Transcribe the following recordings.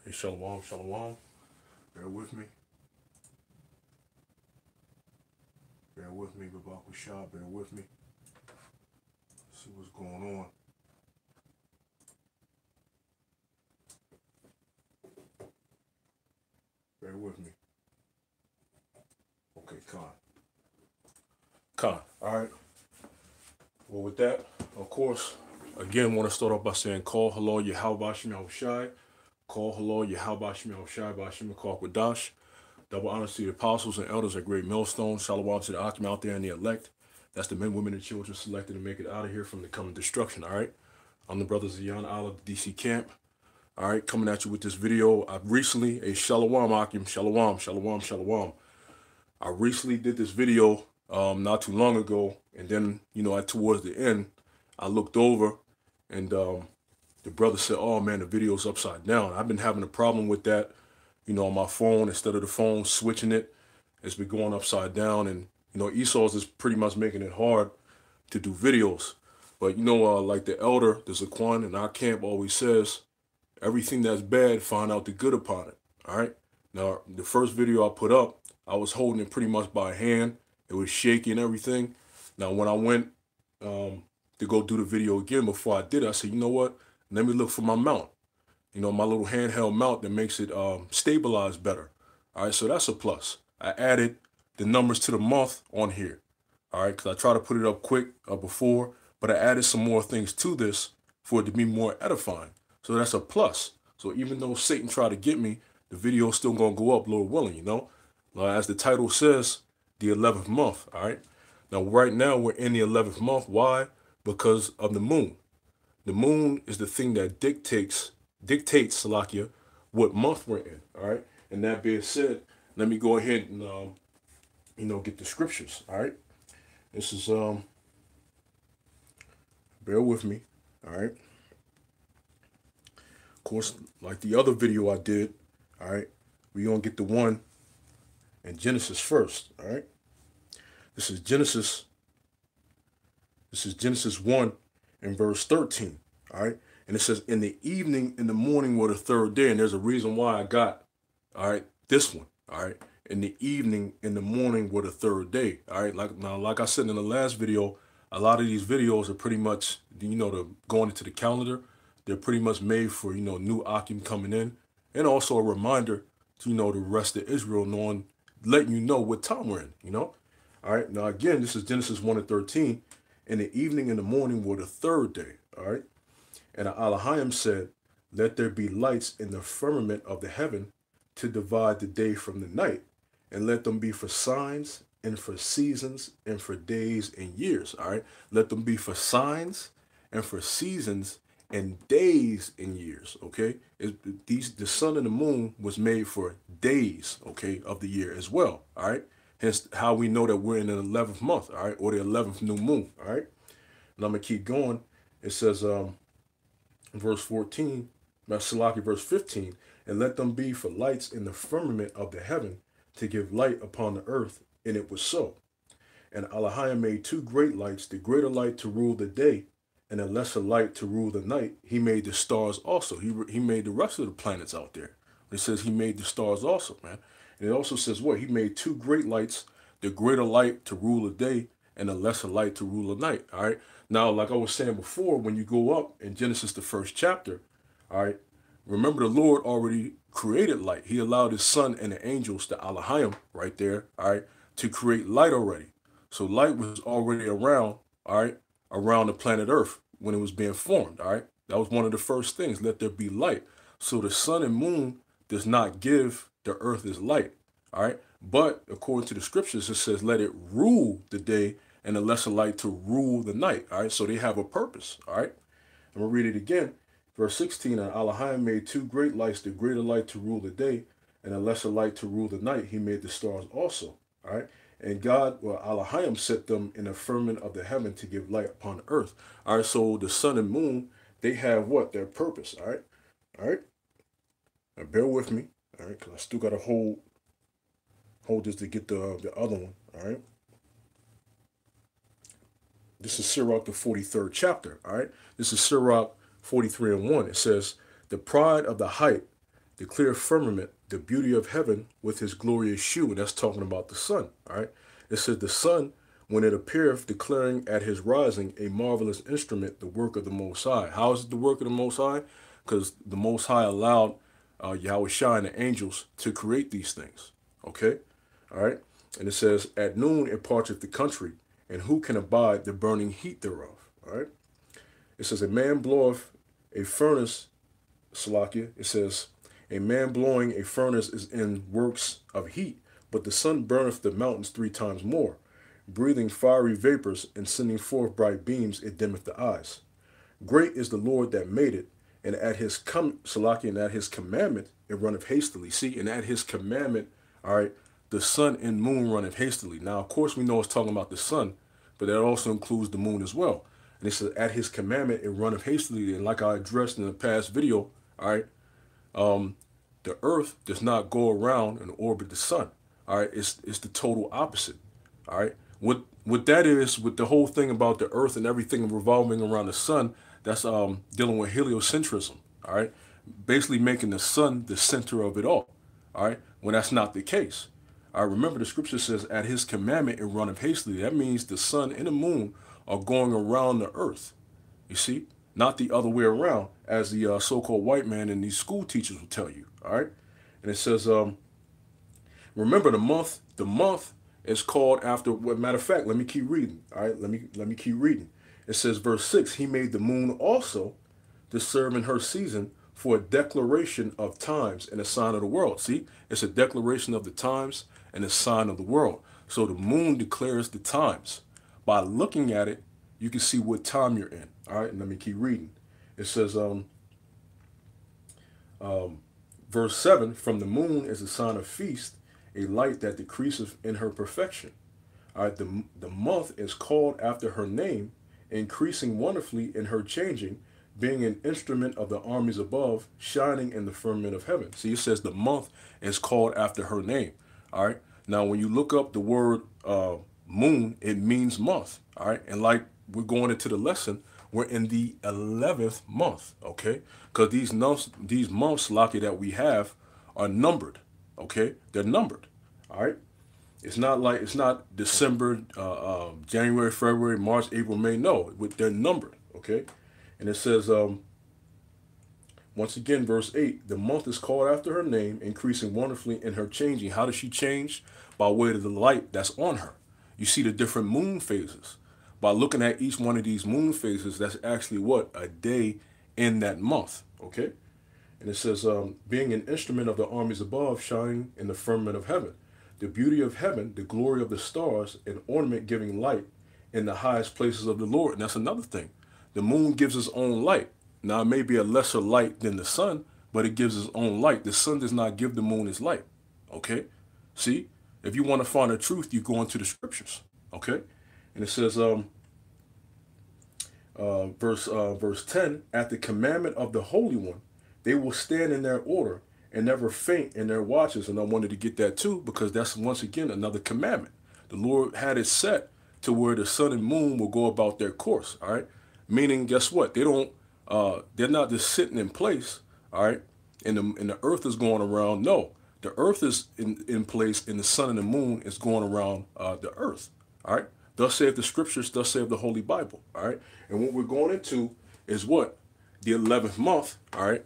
Hey, shalom, shalom. Bear with me. Bear with me, Babak Shah. Bear with me. See what's going on. Bear with me. Okay, Khan. Khan. All right. Well, with that, of course, again, want to start off by saying, call hello, Yahweh Shem Shai. Call hello, Yahweh Shem Shai, Bashim Kwadash. Double honors to the apostles and elders at Great Millstone. Shalom to the Akim out there and the elect. That's the men, women, and children selected to make it out of here from the coming destruction, all right? I'm the brother Zion out of the DC camp. All right, coming at you with this video. I recently, a shalom, Akim, shalom, shalom, shalom. I recently did this video not too long ago, and then, towards the end, I looked over, and the brother said, oh, man, the video's upside down. I've been having a problem with that, on my phone. Instead of the phone switching it, it's been going upside down, and, Esau's is pretty much making it hard to do videos. But, like the elder, the Zaquan in our camp always says, everything that's bad, find out the good upon it. All right. Now, the first video I put up, I was holding it pretty much by hand. It was shaky and everything. Now, when I went to go do the video again, before I did it, I said, you know what? Let me look for my mount. My little handheld mount that makes it stabilize better. All right. So that's a plus. I added the numbers to the month on here. All right. Because I tried to put it up quick before, but I added some more things to this for it to be more edifying. So that's a plus. So even though Satan tried to get me, the video is still going to go up, Lord willing, As the title says, the 11th month, all right? Now, right now, we're in the 11th month. Why? Because of the moon. The moon is the thing that dictates, Salakia, what month we're in, all right? And that being said, let me go ahead and, get the scriptures, all right? This is, bear with me, all right? Of course, like the other video I did, all right, we're going to get the one in Genesis first, all right? This is Genesis 1 and verse 13, all right? And it says, in the evening, in the morning were the third day. And there's a reason why I got, all right, this one, all right? In the evening, in the morning were the third day, all right? Like I said in the last video, a lot of these videos are pretty much, going into the calendar. They're pretty much made for, new Akim coming in. And also a reminder to, the rest of Israel knowing, letting you know what time we're in, All right. Now, again, this is Genesis 1 and 13. In the evening and the morning were the third day. All right. And Elohim said, let there be lights in the firmament of the heaven to divide the day from the night. And let them be for signs and for seasons and for days and years. All right. Let them be for signs and for seasons and days and years, okay? The sun and the moon was made for days, okay, of the year as well, all right? Hence how we know that we're in the 11th month, all right, or the 11th new moon, all right? And I'm going to keep going. It says, verse 14, Salaki, verse 15, and let them be for lights in the firmament of the heaven to give light upon the earth, and it was so. And Elohim made two great lights, the greater light to rule the day, and a lesser light to rule the night. He made the stars also. He made the rest of the planets out there. It says he made the stars also, man. And it also says what? He made two great lights, the greater light to rule the day and a lesser light to rule the night, all right? Now, like I was saying before, when you go up in Genesis, the first chapter, all right, remember the Lord already created light. He allowed his son and the angels, the Elohim, right there, all right, to create light already. So light was already around, all right, around the planet Earth when it was being formed, all right? That was one of the first things, let there be light. So the sun and moon does not give the earth its light, all right? But according to the scriptures, it says, let it rule the day and the lesser light to rule the night, all right? So they have a purpose, all right? I'm going to read it again. Verse 16, and Elohim made two great lights, the greater light to rule the day and a lesser light to rule the night. He made the stars also, all right? And God, Elohim set them in the firmament of the heaven to give light upon the earth. All right, so the sun and moon, they have what? Their purpose, all right? All right? Now bear with me, all right? Because I still got to hold this to get the other one, all right? This is Sirach, the 43rd chapter, all right? This is Sirach 43 and 1. It says, the pride of the height the clear firmament, the beauty of heaven with his glorious shew. And that's talking about the sun. All right. It says the sun, when it appeareth, declaring at his rising a marvelous instrument, the work of the Most High. How is it the work of the Most High? Because the Most High allowed Yahweh Shai and the angels to create these things. Okay? All right? And it says, at noon it parcheth the country, and who can abide the burning heat thereof? All right? It says, a man bloweth a furnace, Salakia. It says, a man blowing a furnace is in works of heat, but the sun burneth the mountains 3 times more. Breathing fiery vapors and sending forth bright beams, it dimmeth the eyes. Great is the Lord that made it, and at his and at his commandment it runneth hastily. See, and at his commandment, all right, the sun and moon runneth hastily. Now, of course, we know it's talking about the sun, but that also includes the moon as well. And it says, at his commandment it runneth hastily. And like I addressed in the past video, all right, the earth does not go around and orbit the sun. All right, it's the total opposite. All right. What that is, with the whole thing about the earth and everything revolving around the sun, that's dealing with heliocentrism. All right, basically making the sun the center of it all. All right, when that's not the case. I remember the scripture says, at his commandment it runneth hastily. That means the sun and the moon are going around the earth. You see, not the other way around, as the so-called white man and these school teachers will tell you. All right, and it says, remember the month. The month is called after. Well, matter of fact, let me keep reading. All right, let me keep reading. It says, verse 6: He made the moon also to serve in her season for a declaration of times and a sign of the world. See, it's a declaration of the times and a sign of the world. So the moon declares the times. By looking at it, you can see what time you're in. All right, and let me keep reading. It says, verse 7: From the moon is a sign of feast, a light that decreaseth in her perfection. All right, the month is called after her name, increasing wonderfully in her changing, being an instrument of the armies above, shining in the firmament of heaven. See, it says the month is called after her name. All right. Now, when you look up the word moon, it means month. All right. And like we're going into the lesson, we're in the 11th month. Okay. Because these months, Lucky, that we have are numbered. Okay. They're numbered. All right. It's not December, January, February, March, April, May. No, they're numbered. Okay. And it says, once again, verse 8, the month is called after her name, increasing wonderfully in her changing. How does she change? By way of the light that's on her. You see the different moon phases. By looking at each one of these moon phases, that's actually what? A day in that month. Okay? And it says, being an instrument of the armies above, shining in the firmament of heaven. The beauty of heaven, the glory of the stars, an ornament giving light in the highest places of the Lord. And that's another thing. The moon gives its own light. Now, it may be a lesser light than the sun, but it gives its own light. The sun does not give the moon its light. Okay? See? If you want to find the truth, you go into the scriptures. Okay? And it says, verse 10, at the commandment of the Holy One, they will stand in their order and never faint in their watches. And I wanted to get that too, because that's once again another commandment. The Lord had it set to where the sun and moon will go about their course. All right? Meaning, guess what? They're not just sitting in place, all right, and the earth is going around. No, the earth is in place, and the sun and the moon is going around the earth, all right? Thus saith the scriptures, thus saith the Holy Bible, all right? And what we're going into is what? The 11th month, all right?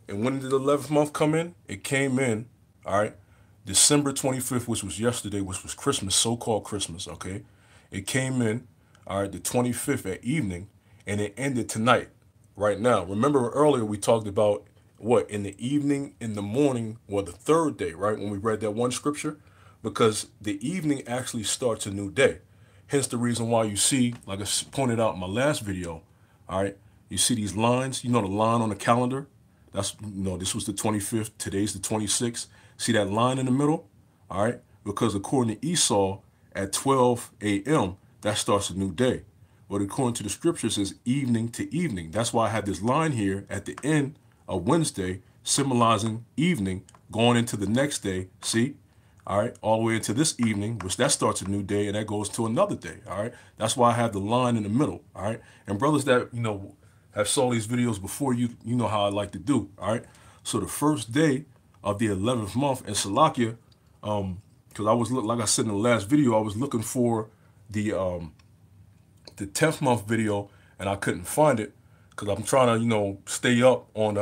And when did the 11th month come in? It came in, all right, December 25th, which was yesterday, which was Christmas, so-called Christmas, okay? It came in, all right, the 25th at evening, and it ended tonight, right now. Remember earlier we talked about what? In the evening, in the morning, or the third day, right? When we read that one scripture. Because the evening actually starts a new day. Hence the reason why you see, like I pointed out in my last video, all right? You see these lines, you know the line on the calendar? That's, this was the 25th, today's the 26th. See that line in the middle? All right? Because according to Esau, at 12 a.m., that starts a new day. But according to the scriptures, it's evening to evening. That's why I had this line here at the end of Wednesday, symbolizing evening, going into the next day. See? All right? All the way into this evening, which that starts a new day, and that goes to another day. All right? That's why I have the line in the middle. All right? And brothers that, have saw these videos before, you know how I like to do. All right? So the first day of the 11th month. And Salakia, because I was, like I said in the last video, I was looking for the 10th month video, and I couldn't find it because I'm trying to, stay up on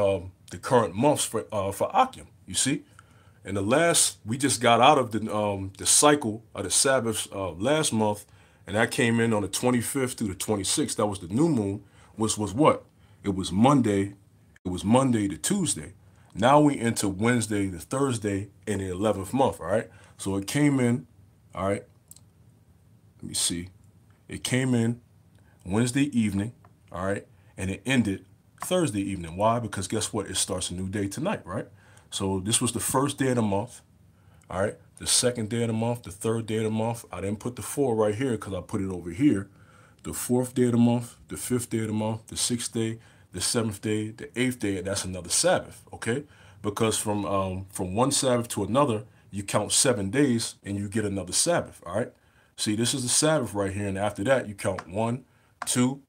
the current months for Akim, you see? And we just got out of the cycle of the Sabbaths last month, and that came in on the 25th through the 26th. That was the new moon, which was what? It was Monday. It was Monday to Tuesday. Now we into Wednesday to Thursday in the 11th month, all right? So it came in, all right? Let me see. It came in Wednesday evening, all right? And it ended Thursday evening. Why? Because guess what? It starts a new day tonight, right? So this was the first day of the month, all right? The second day of the month, the third day of the month. I didn't put the 4 right here because I put it over here. The 4th day of the month, the 5th day of the month, the 6th day, the 7th day, the 8th day, and that's another Sabbath, okay? Because from one Sabbath to another, you count 7 days and you get another Sabbath, all right? See, this is the Sabbath right here, and after that, you count 1, 2,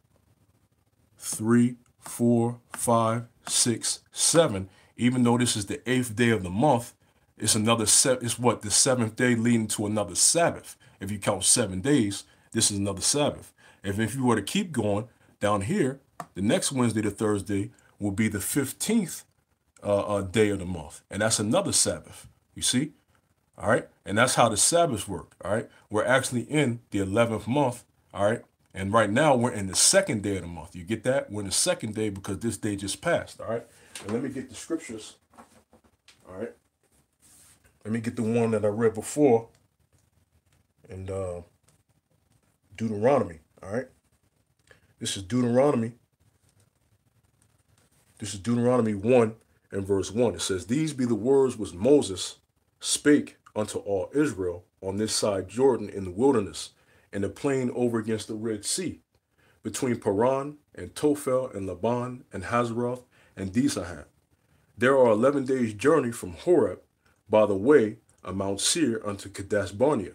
3, 4, 5, 6, 7. Even though this is the 8th day of the month, it's another it's what, the 7th day leading to another Sabbath. If you count 7 days, this is another Sabbath. If you were to keep going down here, the next Wednesday to Thursday will be the 15th day of the month, and that's another Sabbath. You see? All right, and that's how the Sabbaths work. All right, we're actually in the 11th month. All right, and right now we're in the 2nd day of the month. You get that? We're in the 2nd day because this day just passed. All right, and let me get the scriptures. All right, let me get the one that I read before in Deuteronomy. All right, this is Deuteronomy. This is Deuteronomy 1 and verse 1. It says, "These be the words which Moses spake unto all Israel on this side Jordan in the wilderness, in the plain over against the Red Sea, between Paran and Tophel and Laban and Hazeroth and Dizahan. There are 11 days' journey from Horeb by the way of Mount Seir unto Kadesh Barnea.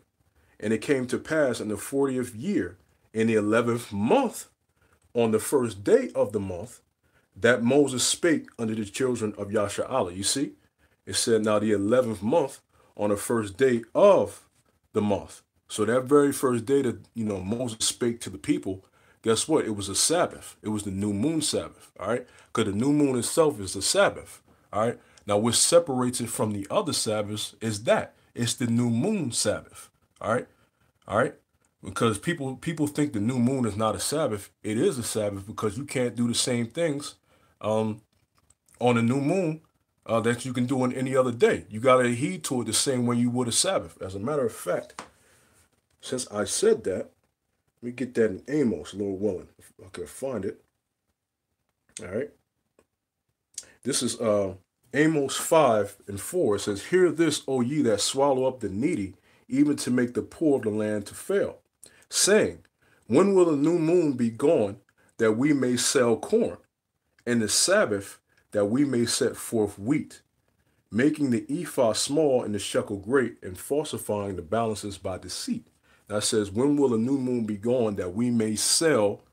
And it came to pass in the 40th year, in the 11th month, on the first day of the month, that Moses spake unto the children of Yasha'Allah." You see? It said, now the 11th month on the first day of the month. So that very first day that, Moses spake to the people, guess what? It was a Sabbath. It was the new moon Sabbath, all right? Because the new moon itself is the Sabbath, all right? Now, what separates it from the other Sabbaths is that it's the new moon Sabbath, all right? All right? Because people think the new moon is not a Sabbath. It is a Sabbath because you can't do the same things on the new moon that you can do on any other day. You got to heed to it the same way you would a Sabbath. As a matter of fact, since I said that, let me get that in Amos, Lord willing, if I can find it. All right. This is Amos 5 and 4. It says, "Hear this, O ye that swallow up the needy, even to make the poor of the land to fail, saying, when will the new moon be gone, that we may sell corn, and the Sabbath, that we may set forth wheat, making the ephah small and the shekel great, and falsifying the balances by deceit." That says, when will the new moon be gone, that we may sell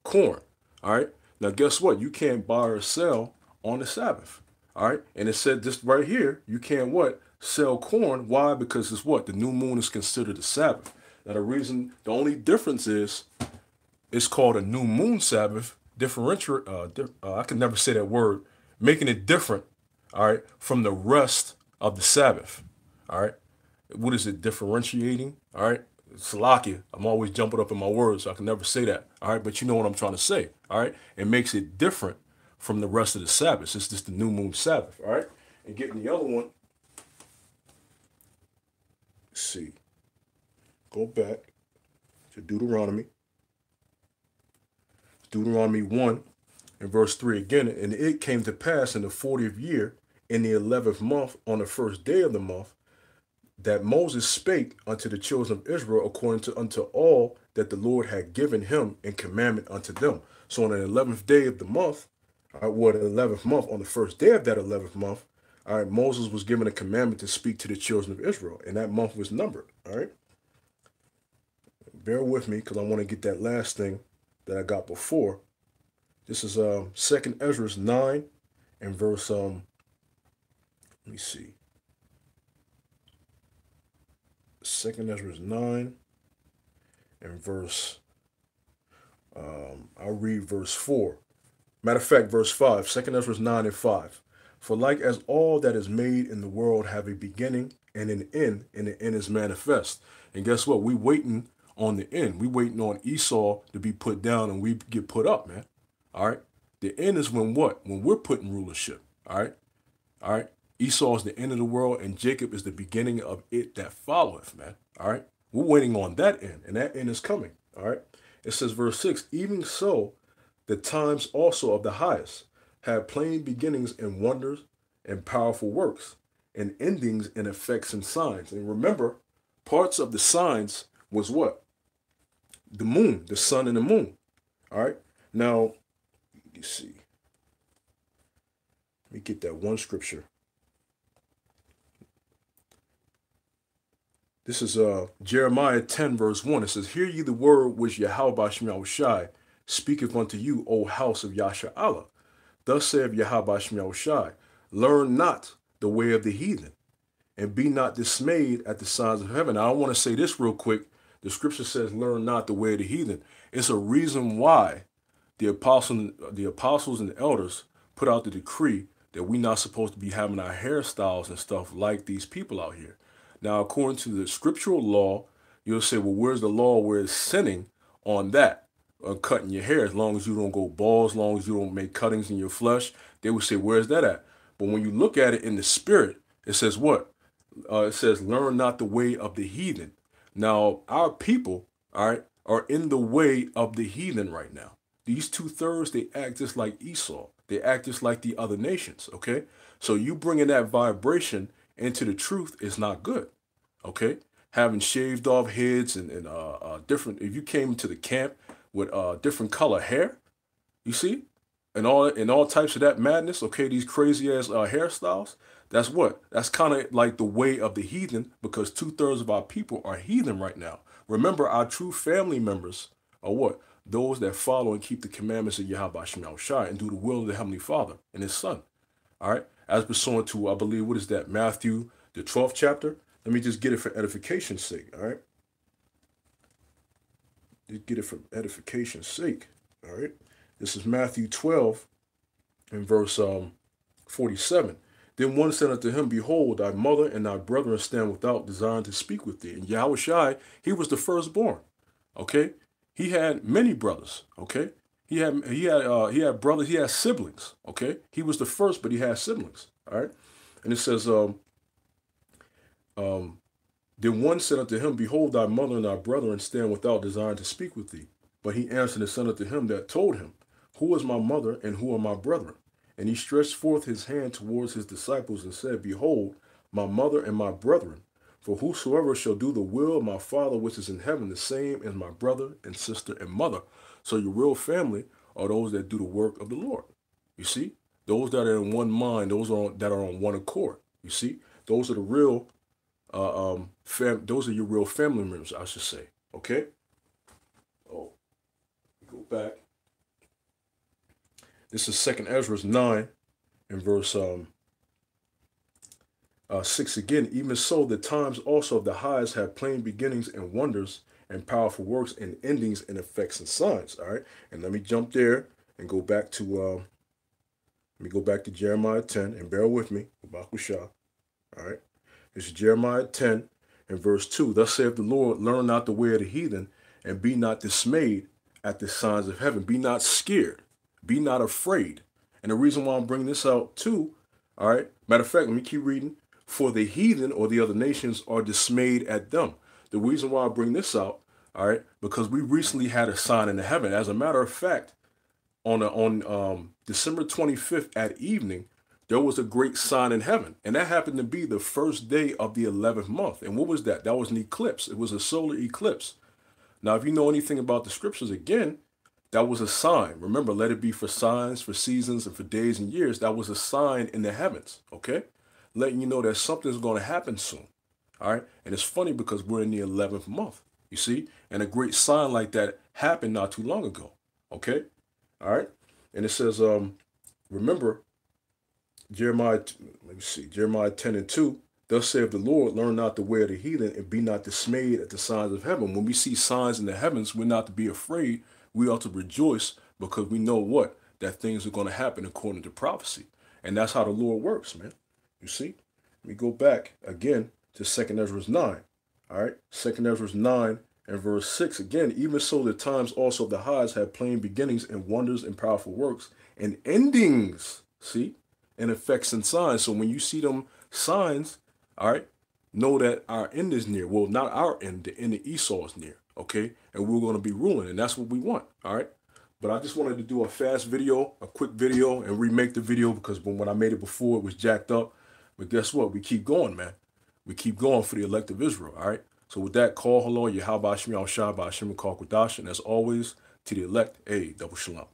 corn? All right. Now, guess what? You can't buy or sell on the Sabbath. All right. And it said this right here. You can't what? Sell corn. Why? Because it's what? The new moon is considered a Sabbath. Now, the only difference is it's called a new moon Sabbath. I can never say that word. Making it different, all right, from the rest of the Sabbath, all right? What is it, differentiating, all right? Salakia, I'm always jumping up in my words, so I can never say that, all right? But you know what I'm trying to say, all right? It makes it different from the rest of the Sabbaths. It's just the new moon Sabbath, all right? And getting the other one, let's see. Go back to Deuteronomy 1 and verse 3 again. "And it came to pass in the 40th year, in the 11th month, on the first day of the month, that Moses spake unto the children of Israel according to unto all that the Lord had given him in commandment unto them." So on the 11th day of the month, the 11th month, on the first day of that 11th month, all right, Moses was given a commandment to speak to the children of Israel, and that month was numbered, all right? Bear with me because I want to get that last thing that I got before. This is 2nd Ezra 9 and verse Let me see. Second Ezra 9 and verse, I'll read verse 4. Matter of fact, verse 5, 2 Ezra 9 and 5. For like as all that is made in the world have a beginning and an end, and the end is manifest. And guess what? We waiting on the end. We waiting on Esau to be put down and we get put up, man. All right. The end is when what? When we're put in rulership. All right. All right. Esau is the end of the world and Jacob is the beginning of it that followeth, man. All right. We're waiting on that end, and that end is coming. All right. It says, verse 6, even so, the times also of the highest have plain beginnings and wonders and powerful works and endings and effects and signs. And remember, parts of the signs was what? The moon, the sun and the moon. All right. Now, let me see. Let me get that one scripture. This is Jeremiah 10, verse 1. It says, hear ye the word which Yahweh Shema Shai speaketh unto you, O house of Yashar'Allah. Thus saith Yahweh Shema Shai, learn not the way of the heathen, and be not dismayed at the signs of heaven. Now, I want to say this real quick. The scripture says, learn not the way of the heathen. It's a reason why the apostles and the elders put out the decree that we're not supposed to be having our hairstyles and stuff like these people out here. Now, according to the scriptural law, you'll say, well, where's the law where it's sinning on that? Cutting your hair, as long as you don't go bald, as long as you don't make cuttings in your flesh. They would say, where's that at? But when you look at it in the spirit, it says what? It says, learn not the way of the heathen. Now, our people, all right, are in the way of the heathen right now. These 2/3, they act just like Esau. They act just like the other nations, okay? So you bringing that vibration into the truth is not good, okay? Having shaved off heads and different, if you came to the camp with different color hair, you see, and all types of that madness, okay, these crazy ass hairstyles, that's what? That's kind of like the way of the heathen, because 2/3 of our people are heathen right now. Remember, our true family members are what? Those that follow and keep the commandments of Yahweh Shema Shai and do the will of the Heavenly Father and His Son. All right, as pursuant to, I believe, what is that? Matthew, the 12th chapter. Let me just get it for edification's sake. All right, just get it for edification's sake. All right, this is Matthew 12 and verse 47. Then one said unto him, behold, thy mother and thy brethren stand without, desiring to speak with thee. And Yahweh Shai, he was the firstborn. Okay, he had many brothers. Okay, he had brothers. He had siblings. Okay, he was the first, but he had siblings. All right, and it says, then one said unto him, behold, thy mother and thy brethren stand without, desiring to speak with thee. But he answered and said unto him that told him, who is my mother and who are my brethren? And he stretched forth his hand towards his disciples and said, behold, my mother and my brethren. For whosoever shall do the will of my Father which is in heaven, the same is my brother and sister and mother. So your real family are those that do the work of the Lord. You see, those that are in one mind, those that are on one accord. You see, those are the real, those are your real family members, I should say. Okay. Oh, go back. This is 2 Ezra 9 and verse 6 again. Even so, the times also of the highest have plain beginnings and wonders and powerful works and endings and effects and signs. All right. And let me jump there and go back to Jeremiah 10 and bear with me. All right. This is Jeremiah 10 and verse 2. Thus saith the Lord, learn not the way of the heathen and be not dismayed at the signs of heaven. Be not scared. Be not afraid. And the reason why I'm bringing this out too, all right, matter of fact, let me keep reading. For the heathen or the other nations are dismayed at them. The reason why I bring this out, all right, because we recently had a sign in the heaven. As a matter of fact, on December 25th at evening, there was a great sign in heaven. And that happened to be the first day of the 11th month. And what was that? That was an eclipse. It was a solar eclipse. Now, if you know anything about the scriptures, again, that was a sign. Remember, let it be for signs, for seasons, and for days and years. That was a sign in the heavens, okay? Letting you know that something's going to happen soon, all right? And it's funny because we're in the 11th month, you see? And a great sign like that happened not too long ago, okay? All right? And it says, remember, let me see, Jeremiah 10:2. Thus saith the Lord, learn not the way of the heathen, and be not dismayed at the signs of heaven. When we see signs in the heavens, we're not to be afraid. We ought to rejoice because we know what? That things are going to happen according to prophecy. And that's how the Lord works, man. You see? Let me go back again to 2nd Ezra 9. All right? 2nd Ezra 9 and verse 6. Again, even so the times also of the highs have plain beginnings and wonders and powerful works and endings. See? And effects and signs. So when you see them signs, all right, know that our end is near. Well, not our end, the end of Esau is near, okay? And we're going to be ruling, and that's what we want, all right? But I just wanted to do a fast video, a quick video, and remake the video because when I made it before, it was jacked up. But guess what? We keep going, man. We keep going for the elect of Israel, all right? So with that, call hello, Yahweh Shem Yahweh Shai, Ba'ashem Kal Kodash, and as always, to the elect, double shalom.